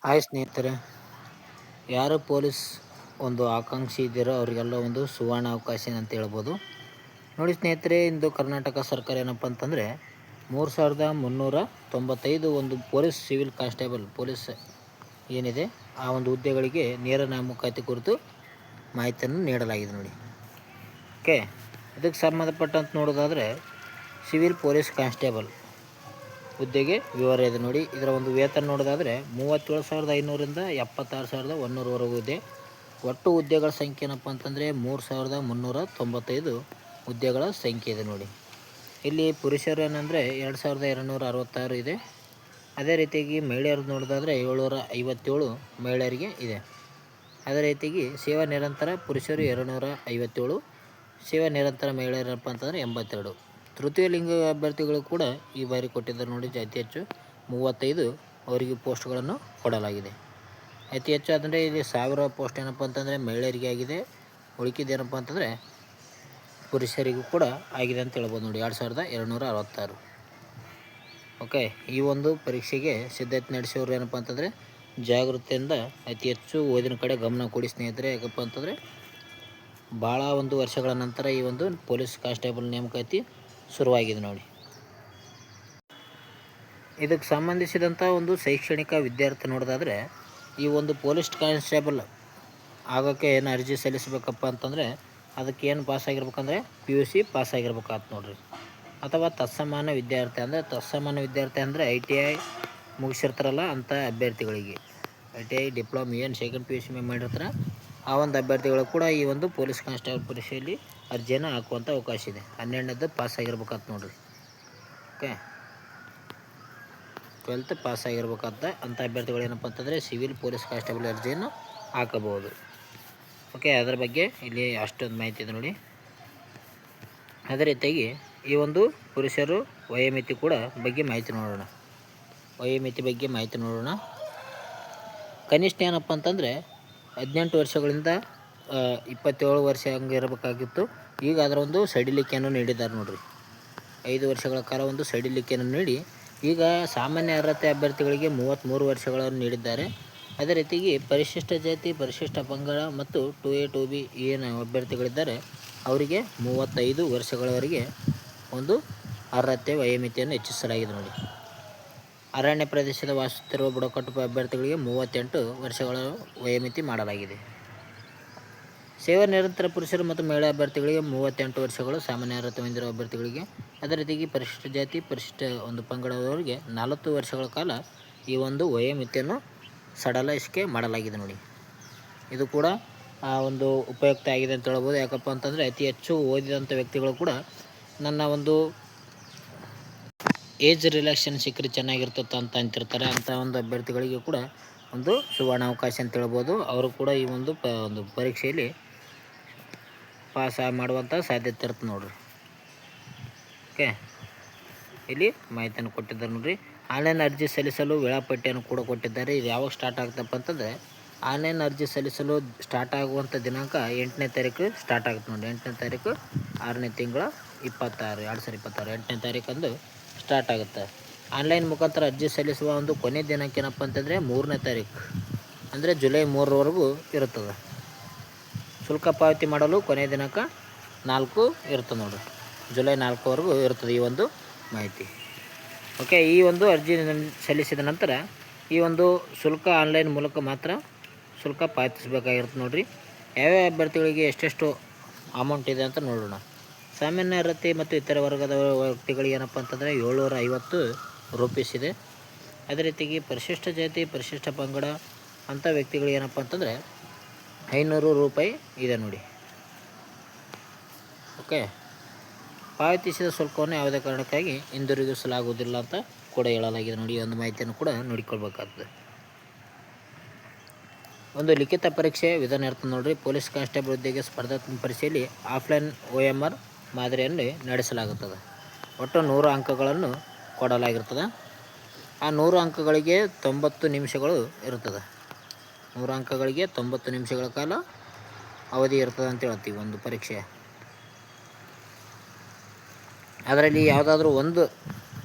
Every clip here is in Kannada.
ಹಾಯ್ ಸ್ನೇಹಿತರೆ, ಯಾರು ಪೊಲೀಸ್ ಒಂದು ಆಕಾಂಕ್ಷಿ ಇದ್ದೀರೋ ಅವರಿಗೆಲ್ಲ ಒಂದು ಸುವರ್ಣ ಅವಕಾಶ ಅಂತ ಹೇಳ್ಬೋದು. ನೋಡಿ ಸ್ನೇಹಿತರೆ, ಇಂದು ಕರ್ನಾಟಕ ಸರ್ಕಾರ ಏನಪ್ಪ ಅಂತಂದರೆ 3395 ಒಂದು ಪೊಲೀಸ್ ಸಿವಿಲ್ ಕಾನ್ಸ್ಟೇಬಲ್ ಪೊಲೀಸ್ ಏನಿದೆ ಆ ಒಂದು ಹುದ್ದೆಗಳಿಗೆ ನೇರ ನೇಮಕಾತಿ ಕುರಿತು ಮಾಹಿತಿಯನ್ನು ನೀಡಲಾಗಿದೆ. ನೋಡಿ ಓಕೆ, ಇದಕ್ಕೆ ಸಂಬಂಧಪಟ್ಟಂತೆ ನೋಡೋದಾದರೆ ಸಿವಿಲ್ ಪೊಲೀಸ್ ಕಾನ್ಸ್ಟೇಬಲ್ ಹುದ್ದೆಗೆ ವಿವರ ಇದೆ. ನೋಡಿ, ಇದರ ಒಂದು ವೇತನ ನೋಡೋದಾದರೆ 37,500ರಿಂದ 76,100ವರೆಗೂ ಇದೆ. ಒಟ್ಟು ಹುದ್ದೆಗಳ ಸಂಖ್ಯೆ ಏನಪ್ಪ ಅಂತಂದರೆ 3,395 ಹುದ್ದೆಗಳ ಸಂಖ್ಯೆ ಇದೆ. ನೋಡಿ, ಇಲ್ಲಿ ಪುರುಷರು ಏನಂದರೆ 2,266 ಇದೆ. ಅದೇ ರೀತಿಯಾಗಿ ಮಹಿಳೆಯರು ನೋಡೋದಾದರೆ 757 ಮಹಿಳೆಯರಿಗೆ ಇದೆ. ಅದೇ ರೀತಿಯಾಗಿ ಸೇವಾ ನಿರಂತರ ಪುರುಷರು 257, ಸೇವಾ ನಿರಂತರ ಮಹಿಳೆಯರಪ್ಪ ಅಂತಂದರೆ 82. ತೃತೀಯ ಲಿಂಗ ಅಭ್ಯರ್ಥಿಗಳು ಕೂಡ ಈ ಬಾರಿ ಕೊಟ್ಟಿದ್ದಾರೆ. ನೋಡಿ, ಅತಿ ಹೆಚ್ಚು 35 ಅವರಿಗೆ ಪೋಸ್ಟ್ಗಳನ್ನು ಕೊಡಲಾಗಿದೆ. ಅತಿ ಹೆಚ್ಚು ಅಂದರೆ ಇಲ್ಲಿ 1000 ಪೋಸ್ಟ್ ಏನಪ್ಪ ಅಂತಂದರೆ ಮಹಿಳೆಯರಿಗೆ ಆಗಿದೆ. ಉಳಿಕಿದ್ದೇನಪ್ಪ ಅಂತಂದರೆ ಪುರುಷರಿಗೂ ಕೂಡ ಆಗಿದೆ ಅಂತ ಹೇಳ್ಬೋದು. ನೋಡಿ, 2,266. ಓಕೆ, ಈ ಒಂದು ಪರೀಕ್ಷೆಗೆ ಸಿದ್ಧತೆ ನಡೆಸೋರು ಏನಪ್ಪ ಅಂತಂದರೆ ಜಾಗೃತಿಯಿಂದ ಅತಿ ಹೆಚ್ಚು ಓದಿನ ಕಡೆ ಗಮನ ಕೊಡಿ ಸ್ನೇಹಿತರೆ. ಯಾಕಪ್ಪ ಅಂತಂದರೆ ಭಾಳ ಒಂದು ವರ್ಷಗಳ ನಂತರ ಈ ಒಂದು ಪೊಲೀಸ್ ಕಾನ್ಸ್ಟೇಬಲ್ ನೇಮಕಾತಿ ಶುರುವಾಗಿದೆ. ನೋಡಿ, ಇದಕ್ಕೆ ಸಂಬಂಧಿಸಿದಂಥ ಒಂದು ಶೈಕ್ಷಣಿಕ ವಿದ್ಯಾರ್ಥಿ ನೋಡೋದಾದರೆ ಈ ಒಂದು ಪೊಲೀಸ್ ಕಾನ್ಸ್ಟೇಬಲ್ ಆಗೋಕ್ಕೆ ಏನು ಅರ್ಜಿ ಸಲ್ಲಿಸಬೇಕಪ್ಪ ಅಂತಂದರೆ ಅದಕ್ಕೆ ಏನು ಪಾಸಾಗಿರ್ಬೇಕಂದ್ರೆ PUC ಪಾಸಾಗಿರ್ಬೇಕಾಗ್ತದೆ ನೋಡಿರಿ. ಅಥವಾ ತತ್ಸಮಾನ ವಿದ್ಯಾರ್ಥಿ ಅಂದರೆ ITI ಮುಗಿಸಿರ್ತಾರಲ್ಲ ಅಂಥ ಅಭ್ಯರ್ಥಿಗಳಿಗೆ, ITI ಡಿಪ್ಲೊಮಾ ಏನು ಸೆಕೆಂಡ್ PUC ಮೇಲೆ ಮಾಡಿರ್ತಾರೆ ಆ ಒಂದು ಅಭ್ಯರ್ಥಿಗಳು ಕೂಡ ಈ ಒಂದು ಪೊಲೀಸ್ ಕಾನ್ಸ್ಟೇಬಲ್ ಪರೀಕ್ಷೆಯಲ್ಲಿ ಅರ್ಜಿಯನ್ನು ಹಾಕುವಂಥ ಅವಕಾಶ ಇದೆ. 12ನೇದು ಪಾಸಾಗಿರ್ಬೇಕಾಗ್ತದೆ ನೋಡಿರಿ. ಓಕೆ, 12th ಪಾಸಾಗಿರ್ಬೇಕಾದ ಅಂಥ ಅಭ್ಯರ್ಥಿಗಳು ಏನಪ್ಪ ಅಂತಂದರೆ ಸಿವಿಲ್ ಪೊಲೀಸ್ ಕಾನ್ಸ್ಟೇಬಲ್ ಅರ್ಜಿಯನ್ನು ಹಾಕಬಹುದು. ಓಕೆ, ಅದರ ಬಗ್ಗೆ ಇಲ್ಲಿ ಅಷ್ಟೊಂದು ಮಾಹಿತಿ ಇದೆ. ನೋಡಿ, ಅದೇ ರೀತಿಯಾಗಿ ಈ ಒಂದು ಪುರುಷರು ವಯೋಮಿತಿ ಕೂಡ ಬಗ್ಗೆ ಮಾಹಿತಿ ನೋಡೋಣ. ಕನಿಷ್ಠ ಏನಪ್ಪ ಅಂತಂದರೆ 18 ವರ್ಷಗಳಿಂದ 27 ವರ್ಷ ಹಂಗೆ ಇರಬೇಕಾಗಿತ್ತು. ಈಗ ಅದರ ಒಂದು ಸಡಿಲಿಕೆಯನ್ನು ನೀಡಿದ್ದಾರೆ ನೋಡಿರಿ. 5 ವರ್ಷಗಳ ಕಾಲ ಒಂದು ಸಡಿಲಿಕೆಯನ್ನು ನೀಡಿ ಈಗ ಸಾಮಾನ್ಯ ಅರ್ಹತೆ ಅಭ್ಯರ್ಥಿಗಳಿಗೆ 33 ವರ್ಷಗಳನ್ನು ನೀಡಿದ್ದಾರೆ. ಅದೇ ರೀತಿಯಾಗಿ ಪರಿಶಿಷ್ಟ ಜಾತಿ, ಪರಿಶಿಷ್ಟ ಪಂಗಡ ಮತ್ತು 2A 2B ಏನು ಅಭ್ಯರ್ಥಿಗಳಿದ್ದಾರೆ ಅವರಿಗೆ 35 ವರ್ಷಗಳವರೆಗೆ ಒಂದು ಅರ್ಹತೆ ವಯೋಮಿತಿಯನ್ನು ಹೆಚ್ಚಿಸಲಾಗಿದೆ. ನೋಡಿ, ಅರಣ್ಯ ಪ್ರದೇಶದ ವಾಸಿಸುತ್ತಿರುವ ಬುಡಕಟ್ಟು ಅಭ್ಯರ್ಥಿಗಳಿಗೆ 38 ವರ್ಷಗಳ ವಯೋಮಿತಿ ಮಾಡಲಾಗಿದೆ. ಸೇವಾ ನಿರಂತರ ಪುರುಷರು ಮತ್ತು ಮಹಿಳಾ ಅಭ್ಯರ್ಥಿಗಳಿಗೆ 38 ವರ್ಷಗಳು, ಸಾಮಾನ್ಯ ಅರ್ಹತೆ ಹೊಂದಿರುವ ಅಭ್ಯರ್ಥಿಗಳಿಗೆ. ಅದೇ ರೀತಿಯಾಗಿ ಪರಿಶಿಷ್ಟ ಜಾತಿ, ಪರಿಶಿಷ್ಟ ಒಂದು ಪಂಗಡದವರಿಗೆ 40 ವರ್ಷಗಳ ಕಾಲ ಈ ಒಂದು ವಯೋಮಿತಿಯನ್ನು ಸಡಲಿಕೆ ಮಾಡಲಾಗಿದೆ. ನೋಡಿ, ಇದು ಕೂಡ ಒಂದು ಉಪಯುಕ್ತ ಆಗಿದೆ ಅಂತ ಹೇಳ್ಬೋದು. ಯಾಕಪ್ಪ ಅಂತಂದರೆ ಅತಿ ಹೆಚ್ಚು ಓದಿದಂಥ ವ್ಯಕ್ತಿಗಳು ಕೂಡ ನನ್ನ ಒಂದು ಏಜ್ ರಿಲ್ಯಾಕ್ಸೇಷನ್ ಸಿಕ್ಕರೆ ಚೆನ್ನಾಗಿರ್ತದೆ ಅಂತ ಅಂತಿರ್ತಾರೆ. ಅಂಥ ಒಂದು ಅಭ್ಯರ್ಥಿಗಳಿಗೆ ಕೂಡ ಒಂದು ಸುವರ್ಣ ಅವಕಾಶ ಅಂತ ಹೇಳ್ಬೋದು. ಅವರು ಕೂಡ ಈ ಒಂದು ಪರೀಕ್ಷೆಯಲ್ಲಿ ಪಾಸ್ ಮಾಡುವಂಥ ಸಾಧ್ಯತೆ ಇರುತ್ತೆ ನೋಡಿರಿ. ಓಕೆ, ಇಲ್ಲಿ ಮಾಹಿತಿಯನ್ನು ಕೊಟ್ಟಿದ್ದಾರೆ ನೋಡಿರಿ. ಆನ್ಲೈನ್ ಅರ್ಜಿ ಸಲ್ಲಿಸಲು ವೇಳಾಪಟ್ಟಿಯನ್ನು ಕೂಡ ಕೊಟ್ಟಿದ್ದಾರೆ. ಇದು ಯಾವಾಗ ಸ್ಟಾರ್ಟ್ ಆಗ್ತಪ್ಪ ಅಂತಂದರೆ ಆನ್ಲೈನ್ ಅರ್ಜಿ ಸಲ್ಲಿಸಲು ಸ್ಟಾರ್ಟ್ ಆಗುವಂಥ ದಿನಾಂಕ 8ನೇ ತಾರೀಕು ಸ್ಟಾರ್ಟ್ ಆಗುತ್ತೆ ನೋಡಿ. 8ನೇ ತಾರೀಕು 6ನೇ ತಿಂಗಳ 2026 8ನೇ ತಾರೀಕಂದು ಸ್ಟಾರ್ಟ್ ಆಗುತ್ತೆ. ಆನ್ಲೈನ್ ಮುಖಾಂತರ ಅರ್ಜಿ ಸಲ್ಲಿಸುವ ಒಂದು ಕೊನೆ ದಿನಾಂಕ ಏನಪ್ಪ ಅಂತಂದರೆ 3ನೇ ತಾರೀಕು ಅಂದರೆ ಜುಲೈ 3ರವರೆಗೂ ಇರುತ್ತದೆ. ಶುಲ್ಕ ಪಾವತಿ ಮಾಡಲು ಕೊನೆಯ ದಿನಾಂಕ 4 ಇರ್ತದೆ ನೋಡಿ. ಜುಲೈ 4ವರೆಗೂ ಇರ್ತದೆ ಈ ಒಂದು ಮಾಹಿತಿ. ಓಕೆ, ಈ ಒಂದು ಅರ್ಜಿ ಸಲ್ಲಿಸಿದ ನಂತರ ಈ ಒಂದು ಶುಲ್ಕ ಆನ್ಲೈನ್ ಮೂಲಕ ಮಾತ್ರ ಶುಲ್ಕ ಪಾವತಿಸಬೇಕಾಗಿರುತ್ತೆ ನೋಡಿರಿ. ಯಾವ್ಯಾವ ಅಭ್ಯರ್ಥಿಗಳಿಗೆ ಎಷ್ಟೆಷ್ಟು ಅಮೌಂಟ್ ಇದೆ ಅಂತ ನೋಡೋಣ. ಸಾಮಾನ್ಯ ಅರ್ಹತೆ ಮತ್ತು ಇತರ ವರ್ಗದ ವ್ಯಕ್ತಿಗಳಿಗೆ ಏನಪ್ಪ ಅಂತಂದರೆ 750 ರೂಪೀಸ್ ಇದೆ. ಅದೇ ರೀತಿಯಾಗಿ ಪರಿಶಿಷ್ಟ ಜಾತಿ, ಪರಿಶಿಷ್ಟ ಪಂಗಡ ಅಂಥ ವ್ಯಕ್ತಿಗಳಿಗೆ ಏನಪ್ಪ ಅಂತಂದರೆ 500 ರೂಪಾಯಿ ಇದೆ ನೋಡಿ. ಓಕೆ, ಪಾವತಿಸಿದ ಶುಲ್ಕವನ್ನು ಯಾವುದೇ ಕಾರಣಕ್ಕಾಗಿ ಹಿಂದಿರುಗಿಸಲಾಗುವುದಿಲ್ಲ ಅಂತ ಕೂಡ ಹೇಳಲಾಗಿದೆ ನೋಡಿ. ಈ ಒಂದು ಮಾಹಿತಿಯನ್ನು ಕೂಡ ನೋಡಿಕೊಳ್ಬೇಕಾಗ್ತದೆ. ಒಂದು ಲಿಖಿತ ಪರೀಕ್ಷೆ ವಿಧಾನ ಇರ್ತದೆ ನೋಡಿರಿ. ಪೊಲೀಸ್ ಕಾನ್ಸ್ಟೇಬಲ್ ಹುದ್ದೆಗೆ ಸ್ಪರ್ಧಾತ್ಮಕ ಪರೀಕ್ಷೆಯಲ್ಲಿ ಆಫ್ಲೈನ್ OMR ಮಾದರಿಯಲ್ಲಿ ನಡೆಸಲಾಗುತ್ತದೆ. ಒಟ್ಟು 100 ಅಂಕಗಳನ್ನು ಕೊಡಲಾಗಿರ್ತದೆ. ಆ 100 ಅಂಕಗಳಿಗೆ 90 ನಿಮಿಷಗಳು ಇರ್ತದೆ. 100 ಅಂಕಗಳಿಗೆ 90 ನಿಮಿಷಗಳ ಕಾಲ ಅವಧಿ ಇರ್ತದೆ ಅಂತ ಹೇಳ್ತೀವಿ ಒಂದು ಪರೀಕ್ಷೆ. ಅದರಲ್ಲಿ ಯಾವುದಾದ್ರೂ ಒಂದು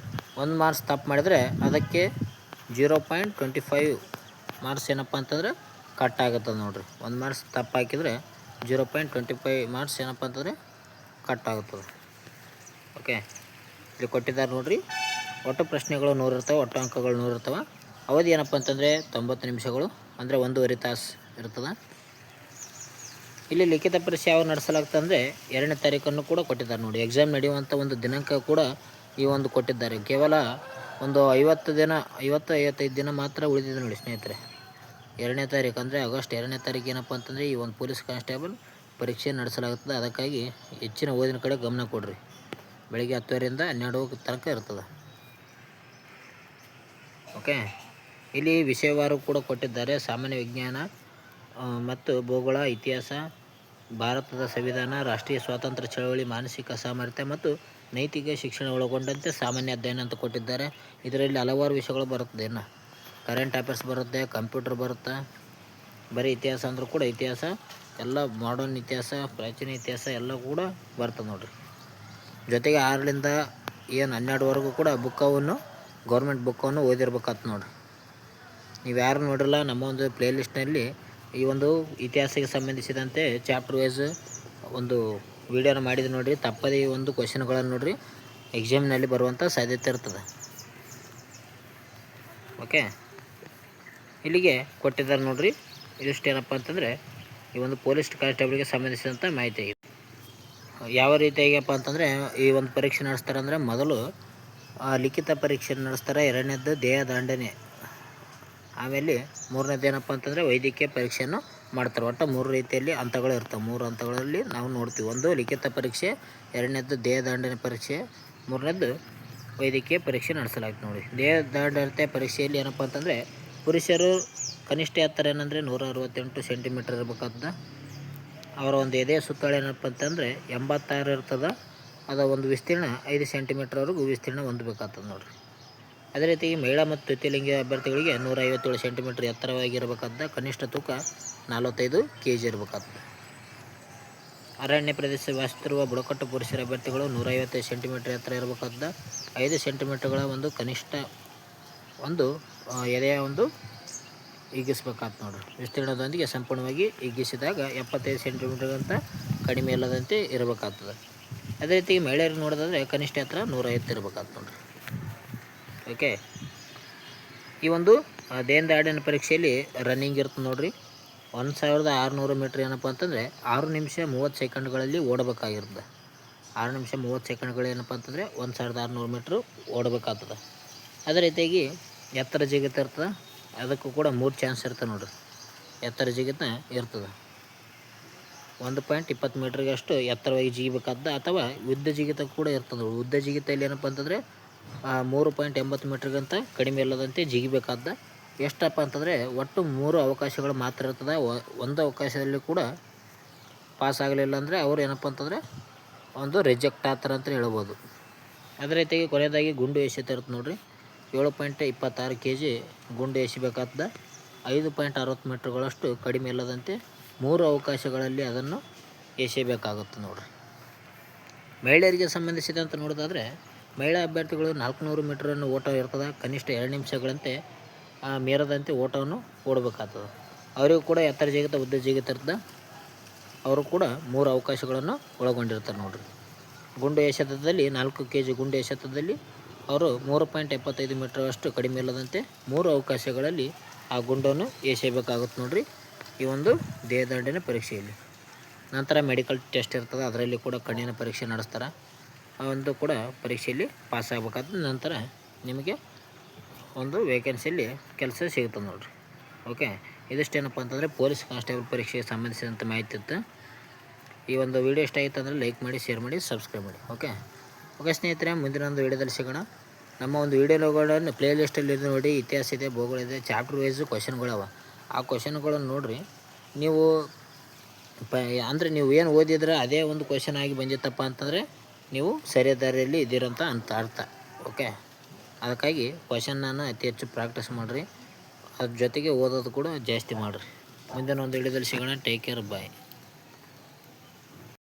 ಮಾರ್ಕ್ಸ್ ತಪ್ಪು ಮಾಡಿದರೆ ಅದಕ್ಕೆ 0.25 ಮಾರ್ಕ್ಸ್ ಏನಪ್ಪ ಅಂತಂದರೆ ಕಟ್ ಆಗುತ್ತದೆ ನೋಡಿರಿ. 1 ಮಾರ್ಕ್ಸ್ ತಪ್ಪು ಹಾಕಿದರೆ 0.25 ಮಾರ್ಕ್ಸ್ ಏನಪ್ಪ ಅಂತಂದರೆ ಕಟ್ ಆಗುತ್ತದೆ. ಓಕೆ, ಇಲ್ಲಿ ಕೊಟ್ಟಿದ್ದಾರೆ ನೋಡಿರಿ. ಒಟ್ಟು ಪ್ರಶ್ನೆಗಳು 100 ಇರ್ತವೆ, ಒಟ್ಟು ಅಂಕಗಳು 100 ಇರ್ತವೆ. ಅವಧಿ ಏನಪ್ಪ ಅಂತಂದರೆ 90 ನಿಮಿಷಗಳು, ಅಂದರೆ 1.5 ತಾಸು ಇರ್ತದೆ. ಇಲ್ಲಿ ಲಿಖಿತ ಪರೀಕ್ಷೆ ಯಾವಾಗ ನಡೆಸಲಾಗ್ತದೆ ಅಂದರೆ 2ನೇ ತಾರೀಕನ್ನು ಕೂಡ ಕೊಟ್ಟಿದ್ದಾರೆ ನೋಡಿ. ಎಕ್ಸಾಮ್ ನಡೆಯುವಂಥ ಒಂದು ದಿನಾಂಕ ಕೂಡ ಈ ಒಂದು ಕೊಟ್ಟಿದ್ದಾರೆ. ಕೇವಲ ಒಂದು 50-55 ದಿನ ಮಾತ್ರ ಉಳಿದಿದೆ ನೋಡಿ ಸ್ನೇಹಿತರೆ. 2ನೇ ತಾರೀಕು ಅಂದರೆ ಆಗಸ್ಟ್ 2ನೇ ತಾರೀಕು ಏನಪ್ಪ ಅಂತಂದರೆ ಈ ಒಂದು ಪೊಲೀಸ್ ಕಾನ್ಸ್ಟೇಬಲ್ ಪರೀಕ್ಷೆ ನಡೆಸಲಾಗುತ್ತದೆ. ಅದಕ್ಕಾಗಿ ಹೆಚ್ಚಿನ ಓದಿನ ಕಡೆ ಗಮನ ಕೊಡಿರಿ. ಬೆಳಗ್ಗೆ 10ರಿಂದ 12 ತನಕ ಇರ್ತದೆ. ಓಕೆ, ಇಲ್ಲಿ ವಿಷಯವಾರು ಕೂಡ ಕೊಟ್ಟಿದ್ದಾರೆ. ಸಾಮಾನ್ಯ ವಿಜ್ಞಾನ ಮತ್ತು ಭೂಗೋಳ, ಇತಿಹಾಸ, ಭಾರತದ ಸಂವಿಧಾನ, ರಾಷ್ಟ್ರೀಯ ಸ್ವಾತಂತ್ರ್ಯ ಚಳವಳಿ, ಮಾನಸಿಕ ಸಾಮರ್ಥ್ಯ ಮತ್ತು ನೈತಿಕ ಶಿಕ್ಷಣ ಒಳಗೊಂಡಂತೆ ಸಾಮಾನ್ಯ ಅಧ್ಯಯನ ಅಂತ ಕೊಟ್ಟಿದ್ದಾರೆ. ಇದರಲ್ಲಿ ಹಲವಾರು ವಿಷಯಗಳು ಬರುತ್ತದೆ. ಇನ್ನು ಕರೆಂಟ್ ಅಫೇರ್ಸ್ ಬರುತ್ತೆ, ಕಂಪ್ಯೂಟರ್ ಬರುತ್ತೆ. ಬರೀ ಇತಿಹಾಸ ಅಂದರೂ ಕೂಡ ಇತಿಹಾಸ ಎಲ್ಲ, ಮಾಡರ್ನ್ ಇತಿಹಾಸ, ಪ್ರಾಚೀನ ಇತಿಹಾಸ ಎಲ್ಲ ಕೂಡ ಬರ್ತದೆ ನೋಡಿರಿ. ಜೊತೆಗೆ 6ರಿಂದ 12ವರೆಗೂ ಕೂಡ ಬುಕ್ಕವನ್ನು, ಗೌರ್ಮೆಂಟ್ ಬುಕ್ಕವನ್ನು ಓದಿರ್ಬೇಕಾಗ್ತದೆ ನೋಡಿರಿ. ನೀವು ಯಾರು ನೋಡಿರಲ್ಲ, ನಮ್ಮ ಒಂದು ಪ್ಲೇಲಿಸ್ಟ್ನಲ್ಲಿ ಈ ಒಂದು ಇತಿಹಾಸಕ್ಕೆ ಸಂಬಂಧಿಸಿದಂತೆ ಚಾಪ್ಟರ್ ವೈಸ್ ಒಂದು ವಿಡಿಯೋನ ಮಾಡಿದ್ದು ನೋಡಿರಿ. ತಪ್ಪದೇ ಈ ಒಂದು ಕ್ವಶನ್ಗಳನ್ನು ನೋಡಿರಿ, ಎಕ್ಸಾಮ್ನಲ್ಲಿ ಬರುವಂಥ ಸಾಧ್ಯತೆ ಇರ್ತದೆ. ಓಕೆ, ಇಲ್ಲಿಗೆ ಕೊಟ್ಟಿದ್ದಾರೆ ನೋಡಿರಿ. ಇದಿಷ್ಟೇನಪ್ಪ ಅಂತಂದರೆ ಈ ಒಂದು ಪೊಲೀಸ್ ಕಾನ್ಸ್ಟೇಬಲ್ಗೆ ಸಂಬಂಧಿಸಿದಂಥ ಮಾಹಿತಿ ಆಗಿದೆ. ಯಾವ ರೀತಿಯಾಗಿಯಪ್ಪ ಅಂತಂದರೆ ಈ ಒಂದು ಪರೀಕ್ಷೆ ನಡೆಸ್ತಾರೆ ಅಂದರೆ, ಮೊದಲು ಲಿಖಿತ ಪರೀಕ್ಷೆ ನಡೆಸ್ತಾರೆ, 2ನೇದ್ದು ದೇಹ ದಂಡನೆ, ಆಮೇಲೆ 3ನೇದು ಏನಪ್ಪ ಅಂತಂದರೆ ವೈದ್ಯಕೀಯ ಪರೀಕ್ಷೆಯನ್ನು ಮಾಡ್ತಾರೆ. ಒಟ್ಟು 3 ರೀತಿಯಲ್ಲಿ ಹಂತಗಳು ಇರ್ತವೆ. 3 ಹಂತಗಳಲ್ಲಿ ನಾವು ನೋಡ್ತೀವಿ. 1 ಲಿಖಿತ ಪರೀಕ್ಷೆ, 2ನೇದ್ದು ದೇಹ ದಂಡನೆ ಪರೀಕ್ಷೆ, 3ನೇದ್ದು ವೈದ್ಯಕೀಯ ಪರೀಕ್ಷೆ ನಡೆಸಲಾಗ್ತದೆ ನೋಡಿ. ದೇಹ ದಂಡನೆ ಪರೀಕ್ಷೆಯಲ್ಲಿ ಏನಪ್ಪ ಅಂತಂದರೆ ಪುರುಷರು ಕನಿಷ್ಠ ಎತ್ತರ ಏನಂದರೆ 168 ಸೆಂಟಿಮೀಟರ್ ಇರಬೇಕಾಗ್ತದೆ. ಅವರ ಒಂದು ಎದೆಯ ಸುತ್ತಳ ಏನಪ್ಪ ಅಂತಂದರೆ 86 ಇರ್ತದೆ. ಅದರ ಒಂದು ವಿಸ್ತೀರ್ಣ 5 ಸೆಂಟಿಮೀಟರ್ವರೆಗೂ ವಿಸ್ತೀರ್ಣ ಹೊಂದಬೇಕಾಗ್ತದೆ ನೋಡಿರಿ. ಅದೇ ರೀತಿ ಮಹಿಳಾ ಮತ್ತು ತೃತೀಯ ಅಭ್ಯರ್ಥಿಗಳಿಗೆ 157 ಸೆಂಟಿಮೀಟರ್ ಎತ್ತರವಾಗಿರಬೇಕಾದ, ಕನಿಷ್ಠ ತೂಕ 45 kg ಇರಬೇಕಾಗ್ತದೆ. ಅರಣ್ಯ ಪ್ರದೇಶ ವಾಸಿಸುತ್ತಿರುವ ಬುಡಕಟ್ಟು ಪುರುಷರ ಅಭ್ಯರ್ಥಿಗಳು 155 ಸೆಂಟಿಮೀಟರ್ ಎತ್ತರ ಇರಬೇಕಾದ, 5 ಸೆಂಟಿಮೀಟರ್ಗಳ ಒಂದು ಕನಿಷ್ಠ ಒಂದು ಎದೆಯ ಒಂದು ಹಿಗ್ಗಿಸ್ಬೇಕಾಗ್ತದೆ ನೋಡಿರಿ. ವಿಸ್ತೀರ್ಣದೊಂದಿಗೆ ಸಂಪೂರ್ಣವಾಗಿ ಹಿಗ್ಗಿಸಿದಾಗ 75 ಸೆಂಟಿಮೀಟರ್ಗಿಂತ ಕಡಿಮೆ ಇಲ್ಲದಂತೆ ಇರಬೇಕಾಗ್ತದೆ. ಅದೇ ರೀತಿ ಮಹಿಳೆಯರಿಗೆ ನೋಡೋದಾದರೆ ಕನಿಷ್ಠ ಎತ್ತರ 150 ಇರಬೇಕಾಗ್ತದೆ ನೋಡಿರಿ. ಓಕೆ, ಈ ಒಂದು ದೇಹ ದಂಡನೆ ಪರೀಕ್ಷೆಯಲ್ಲಿ ರನ್ನಿಂಗ್ ಇರ್ತದೆ ನೋಡಿರಿ. 1600 ಮೀಟ್ರ್ ಏನಪ್ಪ ಅಂತಂದರೆ 6 ನಿಮಿಷ 30 ಸೆಕೆಂಡ್ಗಳಲ್ಲಿ ಓಡಬೇಕಾಗಿರ್ತದೆ. 6 ನಿಮಿಷ 30 ಸೆಕೆಂಡ್ಗಳು ಏನಪ್ಪ ಅಂತಂದರೆ 1600 ಮೀಟ್ರ್ ಓಡಬೇಕಾಗ್ತದೆ. ಅದೇ ರೀತಿಯಾಗಿ ಎತ್ತರ ಜಿಗಿತ ಇರ್ತದೆ. ಅದಕ್ಕೂ ಕೂಡ 3 ಚಾನ್ಸ್ ಇರ್ತದೆ ನೋಡಿರಿ. ಎತ್ತರ ಜಿಗಿತ ಇರ್ತದೆ. 1.20 ಮೀಟ್ರಿಗಷ್ಟು ಎತ್ತರವಾಗಿ ಜಿಗಿಬೇಕಾದ, ಅಥವಾ ಉದ್ದ ಜಿಗಿತ ಕೂಡ ಇರ್ತದೆ. ಉದ್ದ ಜಿಗಿತದಲ್ಲಿ ಏನಪ್ಪ ಅಂತಂದರೆ 3.80 ಮೀಟ್ರಿಗಿಂತ ಕಡಿಮೆ ಇಲ್ಲದಂತೆ ಜಿಗಿಬೇಕಾದ. ಎಷ್ಟಪ್ಪ ಅಂತಂದರೆ ಒಟ್ಟು 3 ಅವಕಾಶಗಳು ಮಾತ್ರ ಇರ್ತದೆ. ಒಂದು ಅವಕಾಶದಲ್ಲಿ ಕೂಡ ಪಾಸ್ ಆಗಲಿಲ್ಲ ಅಂದರೆ ಅವರು ಏನಪ್ಪ ಅಂತಂದರೆ ಒಂದು ರಿಜೆಕ್ಟ್ ಆಗ್ತಾರೆ ಅಂತ ಹೇಳ್ಬೋದು. ಅದೇ ರೀತಿಯಾಗಿ ಕೊನೆಯದಾಗಿ ಗುಂಡು ಎಸೆತ ಇರುತ್ತೆ ನೋಡಿರಿ. 7.26 kg ಗುಂಡು ಎಸಿಬೇಕಾದ. 5.60 ಮೀಟ್ರ್ಗಳಷ್ಟು ಕಡಿಮೆ ಇಲ್ಲದಂತೆ 3 ಅವಕಾಶಗಳಲ್ಲಿ ಅದನ್ನು ಎಸೆಯಬೇಕಾಗುತ್ತೆ ನೋಡಿರಿ. ಮಹಿಳೆಯರಿಗೆ ಸಂಬಂಧಿಸಿದಂತೆ ನೋಡೋದಾದರೆ ಮಹಿಳಾ ಅಭ್ಯರ್ಥಿಗಳು 400 ಮೀಟ್ರನ್ನು ಓಟ ಇರ್ತದೆ. ಕನಿಷ್ಠ 2 ನಿಮಿಷಗಳಂತೆ ಮೀರದಂತೆ ಓಟವನ್ನು ಓಡಬೇಕಾಗ್ತದೆ. ಅವರಿಗೂ ಕೂಡ ಎತ್ತರ ಜಿಗಿತ, ಉದ್ದ ಜಿಗಿತ ಇರ್ತದೆ. ಅವರು ಕೂಡ 3 ಅವಕಾಶಗಳನ್ನು ಒಳಗೊಂಡಿರ್ತಾರೆ ನೋಡಿರಿ. ಗುಂಡು ಎಸೆತದಲ್ಲಿ 4 kg ಗುಂಡು ಎಸೆತದಲ್ಲಿ ಅವರು 3.75 ಮೀಟ್ರಷ್ಟು ಕಡಿಮೆ ಇಲ್ಲದಂತೆ 3 ಅವಕಾಶಗಳಲ್ಲಿ ಆ ಗುಂಡನ್ನು ಎಸೆಯಬೇಕಾಗುತ್ತೆ ನೋಡಿರಿ ಈ ಒಂದು ದೇಹ ದಂಡನೆ ಪರೀಕ್ಷೆಯಲ್ಲಿ. ನಂತರ ಮೆಡಿಕಲ್ ಟೆಸ್ಟ್ ಇರ್ತದೆ, ಅದರಲ್ಲಿ ಕೂಡ ಕಣ್ಣಿನ ಪರೀಕ್ಷೆ ನಡೆಸ್ತಾರೆ. ಆ ಒಂದು ಕೂಡ ಪರೀಕ್ಷೆಯಲ್ಲಿ ಪಾಸ್ ಆಗಬೇಕಾದ ನಂತರ ನಿಮಗೆ ಒಂದು ವೇಕೆನ್ಸಿಯಲ್ಲಿ ಕೆಲಸ ಸಿಗುತ್ತೆ ನೋಡಿರಿ. ಓಕೆ, ಇದಿಷ್ಟೇನಪ್ಪ ಅಂತಂದರೆ ಪೊಲೀಸ್ ಕಾನ್ಸ್ಟೇಬಲ್ ಪರೀಕ್ಷೆಗೆ ಸಂಬಂಧಿಸಿದಂಥ ಮಾಹಿತಿ ಇತ್ತು. ಈ ಒಂದು ವಿಡಿಯೋ ಇಷ್ಟ ಆಯಿತು ಅಂದರೆ ಲೈಕ್ ಮಾಡಿ, ಶೇರ್ ಮಾಡಿ, ಸಬ್ಸ್ಕ್ರೈಬ್ ಮಾಡಿ. ಓಕೆ ಸ್ನೇಹಿತರೆ, ಮುಂದಿನ ಒಂದು ವಿಡಿಯೋದಲ್ಲಿ ಸಿಗೋಣ. ನಮ್ಮ ಒಂದು ವಿಡಿಯೋಗಳನ್ನು ಪ್ಲೇ ಲಿಸ್ಟಲ್ಲಿ ನೋಡಿ. ಇತಿಹಾಸ ಇದೆ, ಭೂಗೋಳ ಇದೆ, ಚಾಪ್ಟರ್ ವೈಸು ಕ್ವಶನ್ಗಳವ. ಆ ಕ್ವಶನ್ಗಳನ್ನು ನೋಡಿರಿ. ನೀವು ಅಂದರೆ ನೀವು ಏನು ಓದಿದ್ರೆ ಅದೇ ಒಂದು ಕ್ವಶನ್ ಆಗಿ ಬಂದಿತ್ತಪ್ಪ ಅಂತಂದರೆ ನೀವು ಸರಿಯಾದ ದಾರಿಯಲ್ಲಿ ಇದ್ದೀರಂತ ಅರ್ಥ. ಓಕೆ, ಅದಕ್ಕಾಗಿ ಕ್ವಶನ್ನನ್ನು ಅತಿ ಹೆಚ್ಚು ಪ್ರಾಕ್ಟೀಸ್ ಮಾಡಿರಿ. ಅದ್ರ ಜೊತೆಗೆ ಓದೋದು ಕೂಡ ಜಾಸ್ತಿ ಮಾಡಿರಿ. ಮುಂದಿನ ಒಂದು ವಿಡಿಯೋದಲ್ಲಿ ಸಿಗೋಣ. ಟೇಕ್ ಕೇರ್, ಬಾಯ್.